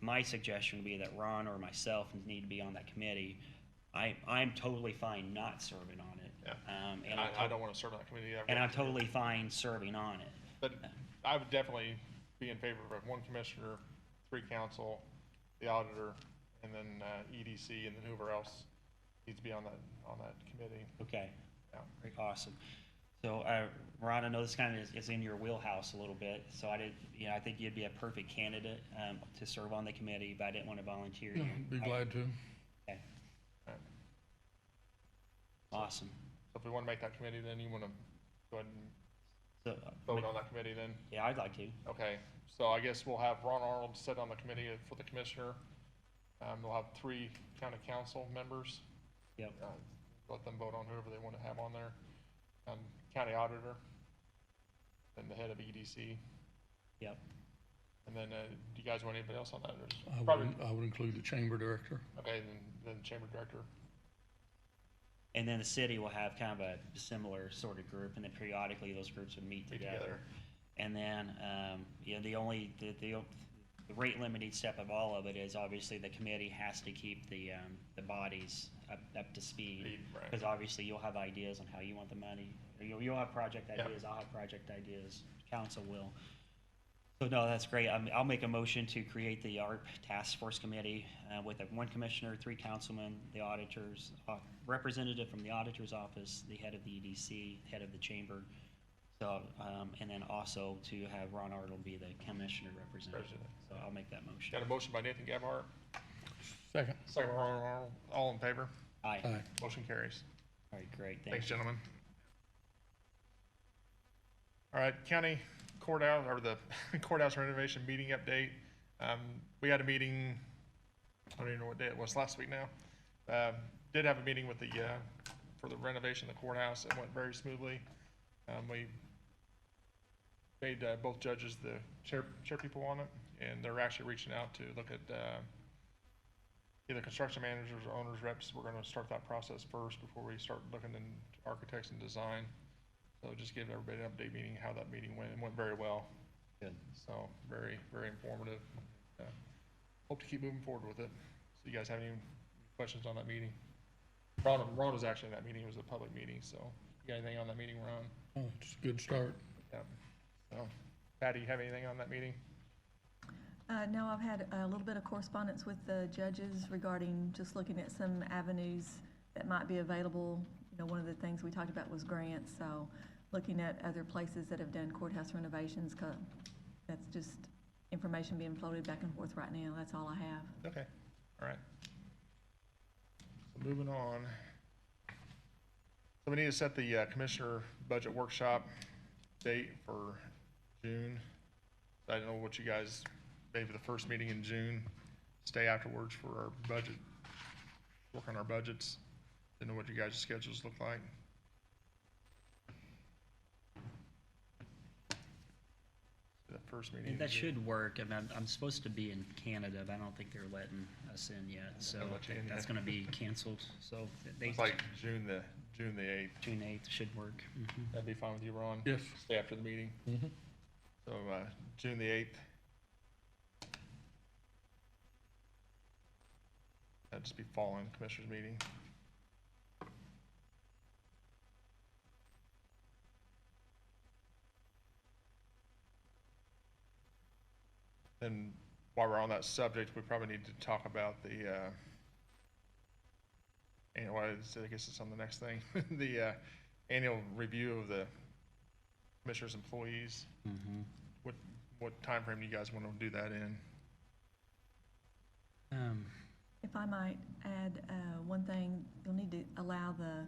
my suggestion would be that Ron or myself need to be on that committee. I'm totally fine not serving on it. And I don't want to serve on that committee. And I'm totally fine serving on it. But I would definitely be in favor of 1 commissioner, 3 council, the auditor, and then EDC, and then whoever else needs to be on that committee. Okay. Yeah. Very awesome. So, Ron, I know this kind of is in your wheelhouse a little bit. So I think you'd be a perfect candidate to serve on the committee, but I didn't want to volunteer you. Be glad to. Okay. Right. Awesome. So if we want to make that committee, then you want to go ahead and So, vote on that committee then? yeah, I'd like to. Okay, so I guess we'll have Ron Arnold sit on the committee for the commissioner. We'll have 3 county council members. Yep. Let them vote on whoever they want to have on there. County auditor, and the head of EDC. Yep. And then, do you guys want anybody else on that? Or I would include the chamber director. Okay, then chamber director. And then the city will have kind of a similar sort of group, and then periodically those groups would meet together. And then, the rate limiting step of all of it is obviously the committee has to keep the bodies up to speed. Right. Because obviously you'll have ideas on how you want the money. You'll have project ideas, I'll have project ideas, council will. So no, that's great. I'll make a motion to create the ARP Task Force Committee with 1 commissioner, 3 councilmen, the auditors, representative from the auditor's office, the head of the EDC, head of the chamber. So, and then also to have Ron Arnold be the commissioner representative. So I'll make that motion. Got a motion by Nathan Gabhart, Second. Second by Ron Arnold. All in favor? Aye. Aye. Motion carries. All right, great, Thanks, thanks. gentlemen. All right, county courthouse, or the courthouse renovation meeting update. We had a meeting, I don't even know what day it was, last week now. Did have a meeting with the, for the renovation of the courthouse. It went very smoothly. We made both judges the chair people on it, and they're actually reaching out to look at either construction managers or owners reps. We're gonna start that process first before we start looking into architects and design. So just give everybody an update meeting, how that meeting went. It went very well. Good. So very, very informative. Hope to keep moving forward with it. So you guys have any questions on that meeting? Ron was actually in that meeting. It was a public meeting, so you got anything on that meeting, Ron? Oh, it's a good start. Yep. So, Patty, you have anything on that meeting? No, I've had a little bit of correspondence with the judges regarding just looking at some avenues that might be available. You know, one of the things we talked about was grants, so looking at other places that have done courthouse renovations, 'cause that's just information being floated back and forth right now. That's all I have. Okay, all right. So moving on. So we need to set the commissioner budget workshop date for June. I don't know what you guys, maybe the first meeting in June, stay afterwards for our budget, work on our budgets. Didn't know what you guys' schedules look like. The first meeting. That should work. I mean, I'm supposed to be in Canada, but I don't think they're letting us in yet, so They'll let you in that's yet. gonna be canceled, so they, It's like June the 8th. June 8th should work. Mhm. That'd be fine with you, Ron? Yes. Stay after the meeting. Mm-hmm. So, June the 8th. That'd just be following the commissioners meeting. Then, while we're on that subject, we probably need to talk about the, annual, I guess it's on the next thing, the, annual review of the commissioners' employees. Mhm. What timeframe do you guys want to do that in? If I might add one thing, you'll need to allow the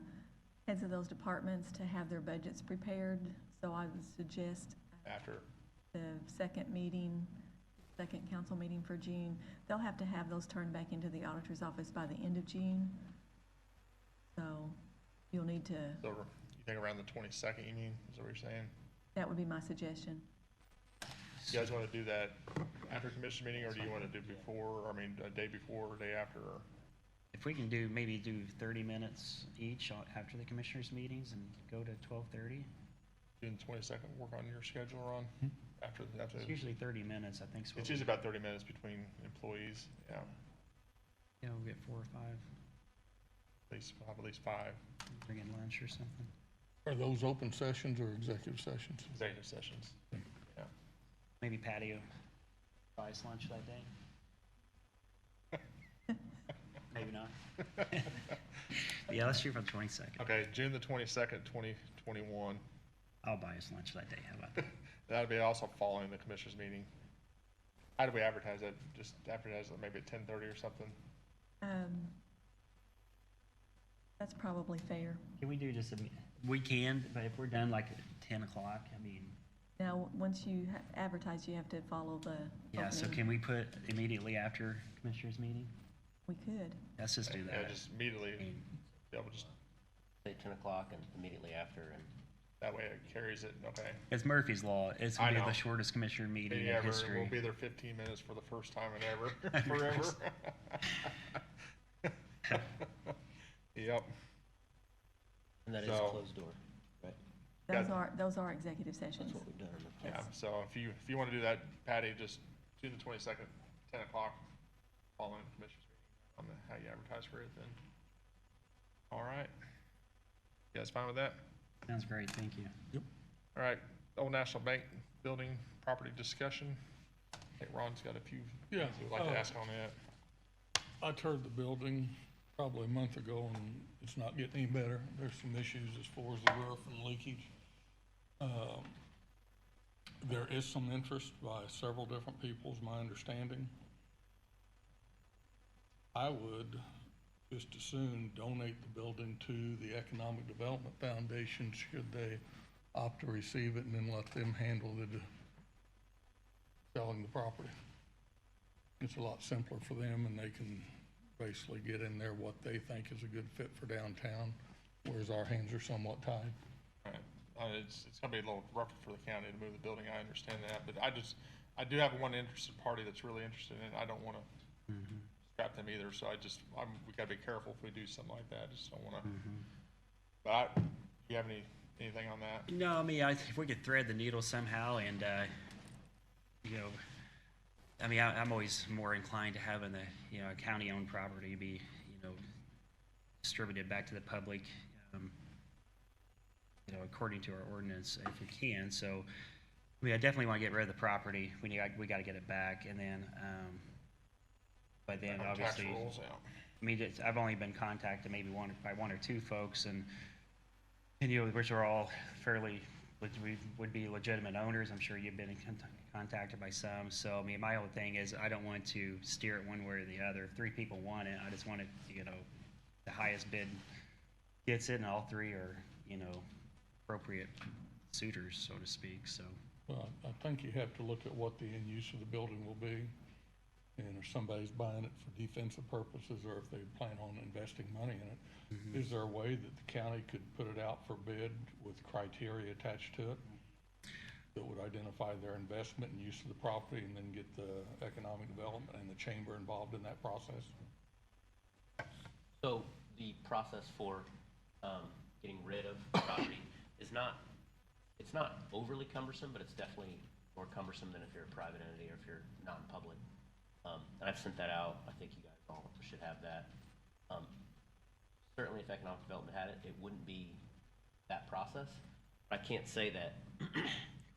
heads of those departments to have their budgets prepared. So I would suggest After, the second council meeting for June, they'll have to have those turned back into the auditor's office by the end of June. So you'll need to, so you think around the 22nd, you mean, is that what you're saying? that would be my suggestion. You guys want to do that after commission meeting, or do you want to do before, I mean, a day before or day after, or? If we can maybe do 30 minutes each after the commissioners' meetings and go to 12:30? June 22nd, work on your schedule, Ron? After, It's usually 30 minutes, I think. it's usually about 30 minutes between employees, yeah. Yeah, we'll get 4 or 5, We'll have at least 5 bring in lunch or something. Are those open sessions or executive sessions? executive sessions. Yeah. Maybe patio buys lunch that day? Maybe not. Yeah, let's shoot for the 22nd. Okay, June the 22nd, 2021. I'll buy us lunch that day, how about that? That'll be also following the commissioners meeting. How do we advertise that? Just advertise it maybe at 10:30 or something? That's probably fair. Can we do just we can, but if we're done like at 10 o'clock, I mean, Now, once you advertise, you have to follow the yeah, so opening. can we put immediately after commissioners meeting? We could. Let's just do Yeah, that. just immediately, yeah, we'll just, Say 10 o'clock and immediately after, and that way it carries it, okay. It's Murphy's Law. It's I gonna be know. the shortest commissioner meeting Maybe in ever, history. we'll be there 15 minutes for the first time in ever, forever. Yep, and that is So- closed door, right? Those are executive sessions. That's what we've done in the yeah, past. so if you want to do that, Patty, just June the 22nd, 10 o'clock, following the commissioners meeting, on how you advertise for it then. All right. You guys fine with that? Sounds great, thank you. All right, Old National Bank Building Property Discussion. I think Ron's got a few Yeah, things he would like to ask on that. I toured the building probably a month ago, and it's not getting any better. There's some issues as far as the roof and leakage. There is some interest by several different people, is my understanding. I would just as soon donate the building to the Economic Development Foundation should they opt to receive it, and then let them handle the selling the property. It's a lot simpler for them, and they can basically get in there what they think is a good fit for downtown, whereas our hands are somewhat tied. Right. It's gonna be a little rougher for the county to move the building, I understand that, but I do have one interested party that's really interested in it. I don't wanna scrap them either, so we gotta be careful if we do something like that. I just don't wanna. But do you have anything on that? No, I mean, if we could thread the needle somehow and, you know, I mean, I'm always more inclined to having the, you know, a county-owned property be, you know, distributed back to the public, you know, according to our ordinance, if we can. So, I mean, I definitely want to get rid of the property. We got to get it back, and then, but then Tax obviously, rules, yeah. I mean, I've only been contacted maybe by one or two folks, and you know, which are all fairly would be legitimate owners. I'm sure you've been contacted by some. So, I mean, my whole thing is I don't want to steer it one way or the other. If 3 people want it, I just want it, you know, the highest bid gets it, and all 3 are, you know, appropriate suitors, so to speak. So, Well, I think you have to look at what the end use of the building will be. And if somebody's buying it for defensive purposes, or if they plan on investing money in it, is there a way that the county could put it out for bid with criteria attached to it that would identify their investment and use of the property, and then get the economic development and the chamber involved in that process? So the process for getting rid of property is it's not overly cumbersome, but it's definitely more cumbersome than if you're a private entity or if you're not in public. And I've sent that out. I think you guys all should have that. Certainly if economic development had it, it wouldn't be that process. I can't say that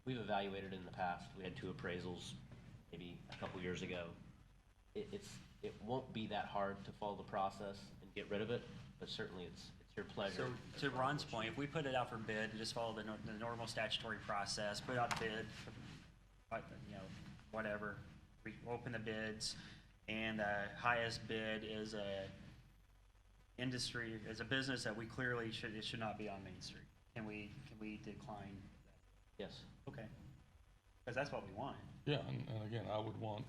we've evaluated it in the past. We had 2 appraisals maybe a couple years ago. It won't be that hard to follow the process and get rid of it, but certainly it's your pleasure. so to Ron's point, if we put it out for bid, just follow the normal statutory process, put out bid, you know, whatever, we open the bids, and highest bid is a business that we clearly it should not be on Main Street. Can we decline that? Yes. Okay, because that's what we want. Yeah, and again, I would want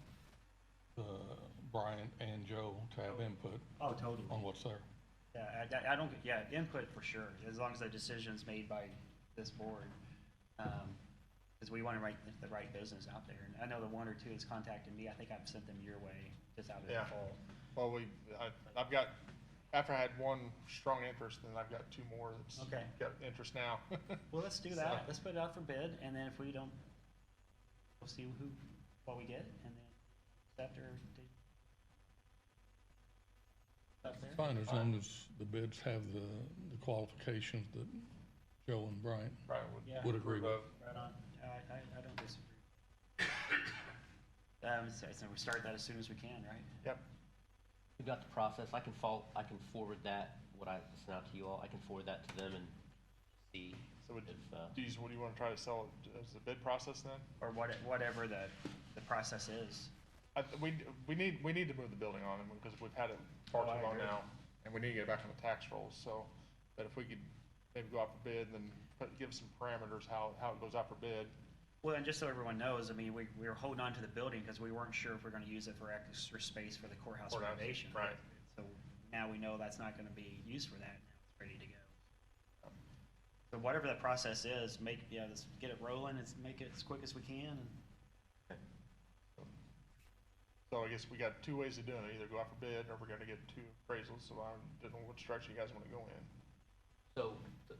Brian and Joe to have input Oh, totally. on what's there. Yeah, I don't, yeah, input for sure, as long as the decision's made by this board. Because we want to write the right business out there. And I know the 1 or 2 that's contacted me, I think I've sent them your way, just out of the Yeah. fall. Well, I've got, after I had 1 strong interest, then I've got 2 more that's Okay. got interest now. Well, let's do So- that. Let's put it out for bid, and then if we don't, we'll see what we get, and then accept or up there. Fine, as long as the bids have the qualifications that Joe and Brian Brian Yeah. would agree with. Right on. I don't disagree. So we start that as soon as we can, right? Yep. We've got the process. I can forward that, what I sent out to you all, I can forward that to them and see So if, what do you want to try to sell it as a bid process then? Or whatever the process is. We need to move the building on them because we've had it far Oh, I too long agree. now, and we need to get it back on the tax rolls, so, but if we could maybe go out for bid and then give some parameters how it goes out for bid. Well, and just so everyone knows, I mean, we were holding on to the building because we weren't sure if we're gonna use it for extra space for the courthouse Courthouse, renovation. right. So now we know that's not gonna be used for that, now it's ready to go. So whatever the process is, let's get it rolling, and make it as quick as we can, and So I guess we got 2 ways of doing it, either go out for bid or we're gonna get 2 appraisals, so I don't know which direction you guys wanna go in. so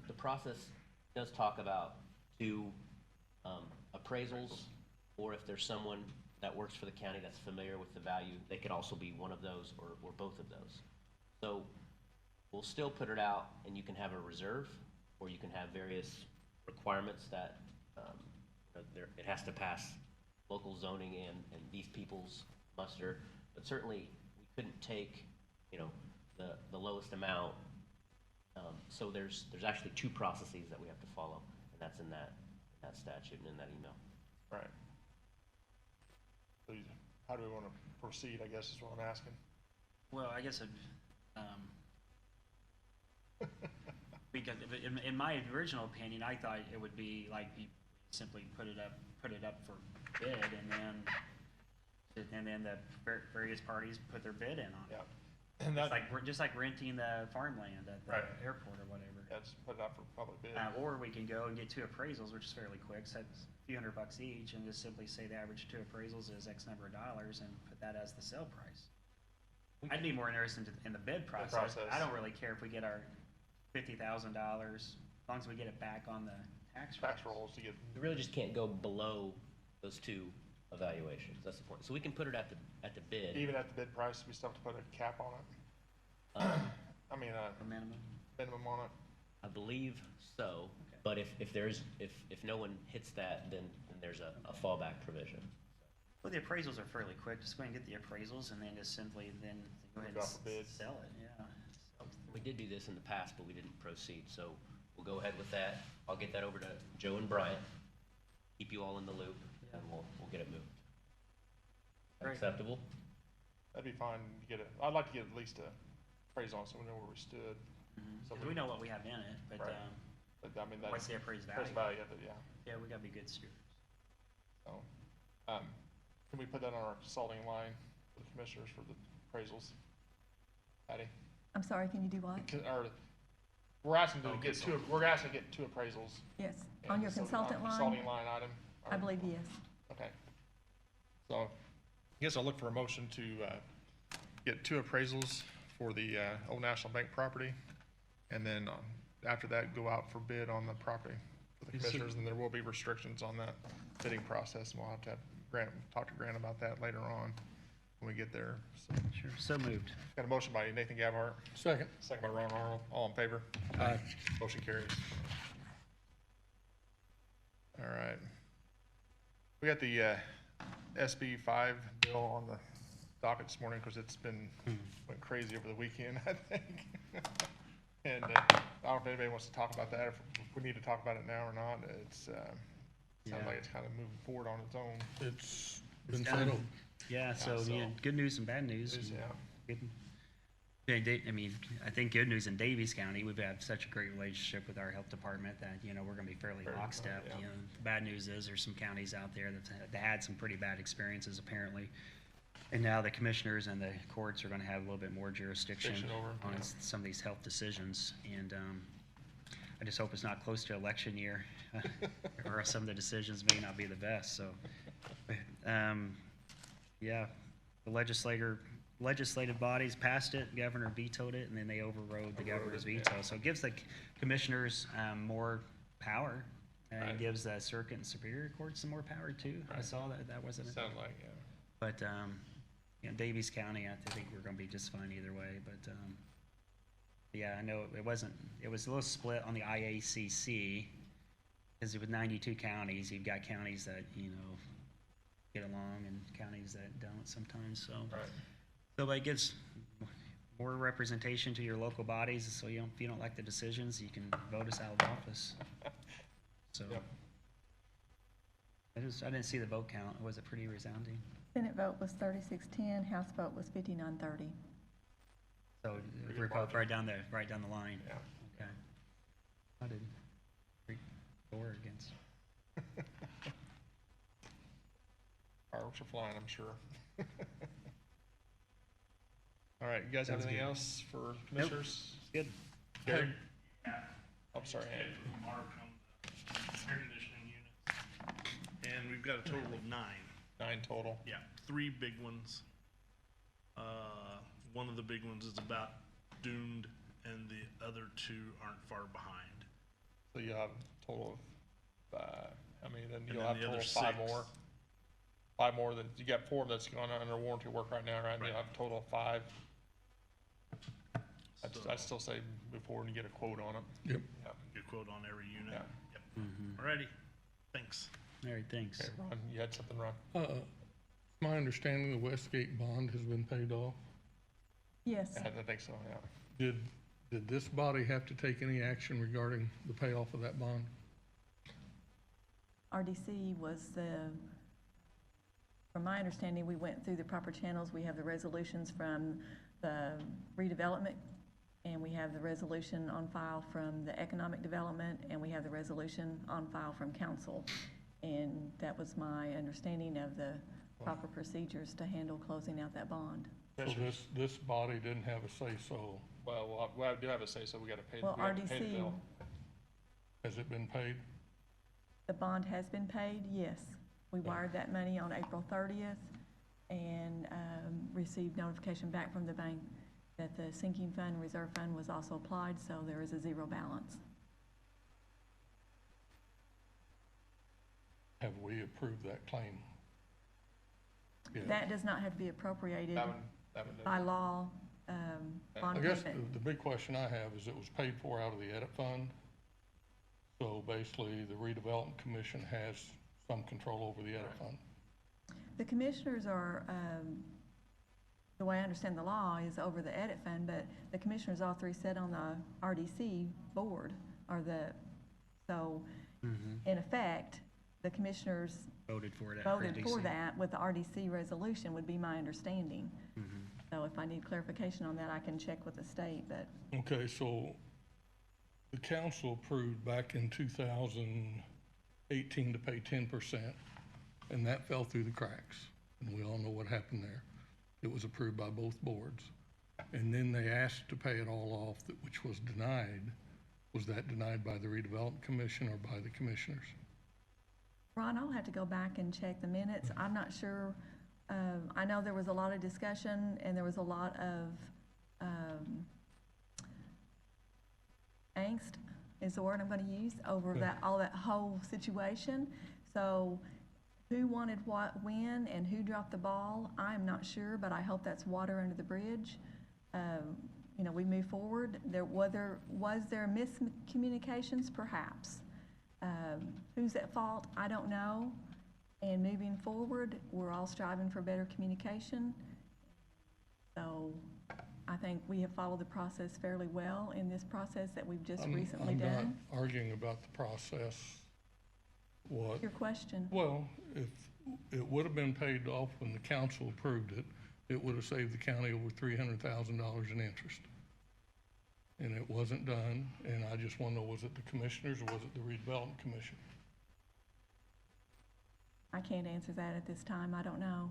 the process does talk about 2 appraisals, or if there's someone that works for the county that's familiar with the value, they could also be one of those or both of those. So we'll still put it out, and you can have a reserve, or you can have various requirements that it has to pass local zoning and these people's muster. But certainly, we couldn't take, the lowest amount. So there's actually 2 processes that we have to follow, and that's in that statute and in that email. Right. So how do we wanna proceed, I guess is what I'm asking. Well, I guess because in my original opinion, I thought it would be like you simply put it up for bid, and then the various parties put their bid in on it. Yeah. And that, Just like renting the farmland at the Right. airport or whatever. yeah, just put it out for public bid. Or we can go and get 2 appraisals, which is fairly quick, so it's a few $100 each, and just simply say the average 2 appraisals is X number of dollars and put that as the sale price. I'd be more interested in the bid process. process. I don't really care if we get our $50,000, as long as we get it back on the tax Tax rolls. rolls to get, We really just can't go below those 2 evaluations. That's the point. So we can put it at the bid. even at the bid price, we still have to put a cap on it. I mean, The minimum. minimum on it. I believe so, but if no one hits that, then there's a fallback provision. Well, the appraisals are fairly quick, just go ahead and get the appraisals, and then just simply then go ahead Go and out for bid. sell it, yeah. We did do this in the past, but we didn't proceed, so we'll go ahead with that. I'll get that over to Joe and Bryant, keep you all in the loop, and we'll get it moved. Great. Acceptable? That'd be fine to get it. I'd like to get at least a appraisal on it so we know where we stood. So Because we know what we have in it, but, Right. But I mean, what's that's the appraised first value? value of it, yeah. Yeah, we gotta be good stewards. So, can we put that on our consulting line for the commissioners for the appraisals? Patty? I'm sorry, can you do what? Or, we're asking to get 2 appraisals. Yes, and on your so consultant Consulting line? line item. I believe yes. Okay. So, I guess I'll look for a motion to, get 2 appraisals for the, Old National Bank property. And then, after that, go out for bid on the property for the Yes, sir. commissioners, and there will be restrictions on that bidding process, and we'll have to have talk to Grant about that later on when we get there. So, Sure, so moved. got a motion by Nathan Gabhart, Second. second by Ron Arnold, all in favor? Aye. Motion carries. All right. We got the, SB 5 bill on the docket this morning, because it's been, went crazy over the weekend, I think. And, I don't know if anybody wants to talk about that, if we need to talk about it now or not. It's, sounds Yeah. like it's kind of moving forward on its own. It's been done. settled. Yeah, so, so- yeah, good news and bad news. Yeah. Good- I mean, I think good news in Daviess County, we've had such a great relationship with our health department that, we're gonna be fairly Very lockstep. well, yeah. The bad news is there's some counties out there that had some pretty bad experiences apparently. And now the commissioners and the courts are gonna have a little bit more jurisdiction Jurisdiction over, on yeah. some of these health decisions. And, I just hope it's not close to election year, or some of the decisions may not be the best, so. Yeah, the legislative bodies passed it, governor vetoed it, and then they overrode the governor's it, yeah. veto. So it gives the commissioners, more power, and Right. it gives the circuit and superior courts some more power too. I Right. saw that wasn't, Sounds like, yeah. but, Daviess County, I think we're gonna be just fine either way, but, yeah, I know it was a little split on the IACC, because with 92 counties, you've got counties that, get along and counties that don't sometimes, so. Right. So it gives more representation to your local bodies, so if you don't like the decisions, you can vote us out of office. So, Yep. I didn't see the vote count, was it pretty resounding? Senate vote was 36-10, House vote was 59-30. So Pretty we're good both margin. right down the line. Yeah. Okay. I did 3-4 against. Fireworks are flying, I'm sure. All right, you guys have Sounds anything good. else for commissioners? Good. Gary? I'm sorry, Hank. Mark on the air conditioning units. And we've got a total of 9. 9 total. Yeah, 3 big ones. One of the big ones is about doomed, and the other 2 aren't far behind. So you have a total of, I mean, then And you'll then have the total other of 5 6. more. 5 more than, you got 4 that's going on under warranty work right now, right? And you'll have a total of 5. So- I'd still say move forward and get a quote on it. Yep. Yeah. Good quote on every unit. Yeah. Yep. Alrighty, thanks. All right, thanks. Okay, Ron, you had something, Ron? My understanding, the Westgate bond has been paid off. Yes, Yeah, I think so, yeah. Did this body have to take any action regarding the payoff of that bond? RDC was from my understanding, we went through the proper channels. We have the resolutions from the redevelopment, and we have the resolution on file from the economic development, and we have the resolution on file from council. And that was my understanding of the proper procedures to handle closing out that bond. So this body didn't have a say-so. Well, we do have a say, so we gotta pay, Well, we have to pay the RDC, bill. Has it been paid? the bond has been paid, yes. We wired that money on April 30th and received notification back from the bank that the sinking fund, reserve fund was also applied, so there is a zero balance. Have we approved that claim? Yeah. That does not have to be appropriated That one by law. Bond I guess payment. the big question I have is it was paid for out of the edit fund. So basically, the redevelopment commission has some control over the edit fund. The commissioners are, the way I understand the law is over the edit fund, but the commissioners all three sit on the RDC board, or so in effect, the commissioners Voted for it. voted for that with the RDC resolution, would be my understanding. So if I need clarification on that, I can check with the state, but Okay, so the council approved back in 2018 to pay 10%, and that fell through the cracks. And we all know what happened there. It was approved by both boards. And then they asked to pay it all off, which was denied. Was that denied by the redevelopment commission or by the commissioners? Ron, I'll have to go back and check the minutes. I'm not sure. I know there was a lot of discussion and there was a lot of angst is the word I'm going to use over that, all that whole situation. So who wanted what when and who dropped the ball, I'm not sure, but I hope that's water under the bridge. You know, we move forward. Was there miscommunications? Perhaps. Who's at fault? I don't know. And moving forward, we're all striving for better communication. So I think we have followed the process fairly well in this process that we've just recently I'm not done. arguing about the process. What? Your question. Well, if it would have been paid off when the council approved it, it would have saved the county over $300,000 in interest. And it wasn't done, and I just want to know, was it the commissioners or was it the redevelopment commission? I can't answer that at this time. I don't know.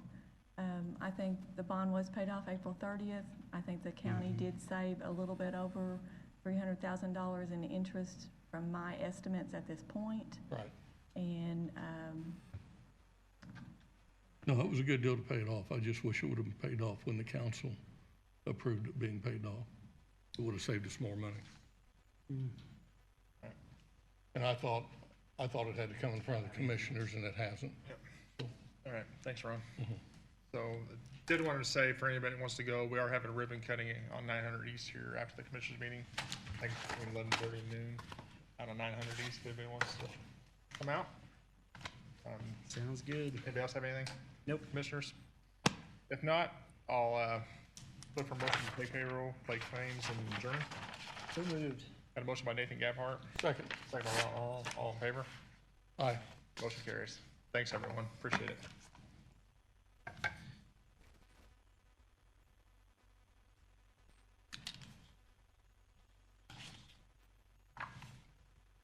I think the bond was paid off April 30th. I think the county did save a little bit over $300,000 in interest from my estimates at this point. Right. And No, it was a good deal to pay it off. I just wish it would have been paid off when the council approved it being paid off. It would have saved us more money. And I thought it had to come in front of the commissioners, and it hasn't. All right, thanks, Ron. So, did want to say, for anybody that wants to go, we are having a ribbon cutting on 900 East here after the commissioners meeting, I think between 11:30 and noon, out on 900 East, if anybody wants to come out. Sounds good. Anybody else have anything? Nope. Commissioners? If not, I'll look for motion to pay payroll, pay claims, and adjourn. So moved. Got a motion by Nathan Gabhart, Second. second by Ron Aron. All in favor? Aye. Motion carries. Thanks, everyone. Appreciate it.